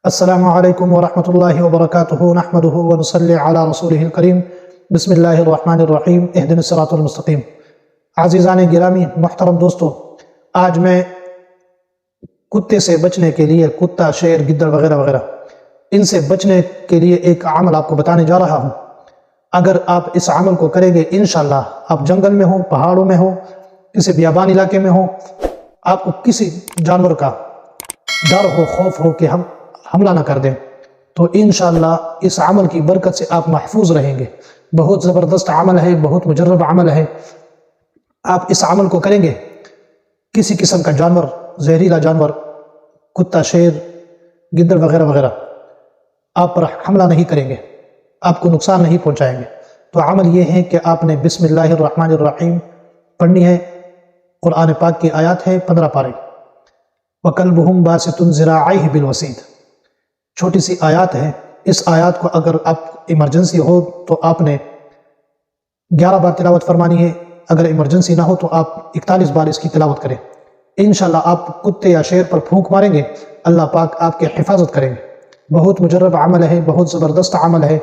السلام علیکم ورحمۃ اللہ وبرکاتہ نحمدہ ونصلی علی رسولہ الکریم بسم اللہ الرحمن الرحیم اہدنا الصراط المستقیم۔ عزیزان گرامی، محترم دوستو، آج میں کتے سے بچنے کے لیے، کتا، شیر، گدڑ وغیرہ وغیرہ، ان سے بچنے کے لیے ایک عمل آپ کو بتانے جا رہا ہوں۔ اگر آپ اس عمل کو کریں گے انشاءاللہ، آپ جنگل میں ہوں، پہاڑوں میں ہوں، کسی بیابان علاقے میں ہوں، آپ کو کسی جانور کا ڈر ہو، خوف ہو کہ ہم حملہ نہ کر دیں، تو انشاءاللہ اس عمل کی برکت سے آپ محفوظ رہیں گے۔ بہت زبردست عمل ہے، بہت مجرب عمل ہے۔ آپ اس عمل کو کریں گے، کسی قسم کا جانور، زہریلا جانور، کتا، شیر، گدڑ وغیرہ وغیرہ آپ پر حملہ نہیں کریں گے، آپ کو نقصان نہیں پہنچائیں گے۔ تو عمل یہ ہے کہ آپ نے بسم اللہ الرحمن الرحیم پڑھنی ہے۔ قرآن پاک کی آیات ہے 15 پارے۔ وَكَلْبُهُمْ بَاسِطٌ ذِرَاعَيْهِ بِالْوَصِيدِ، چھوٹی سی آیات ہے۔ اس آیات کو اگر آپ ایمرجنسی ہو تو آپ نے 11 بار تلاوت فرمانی ہے، اگر ایمرجنسی نہ ہو تو آپ 41 بار اس کی تلاوت کریں۔ انشاءاللہ آپ کتے یا شیر پر پھونک ماریں گے، اللہ پاک آپ کے حفاظت کریں گے۔ بہت مجرب عمل ہے، بہت زبردست عمل ہے۔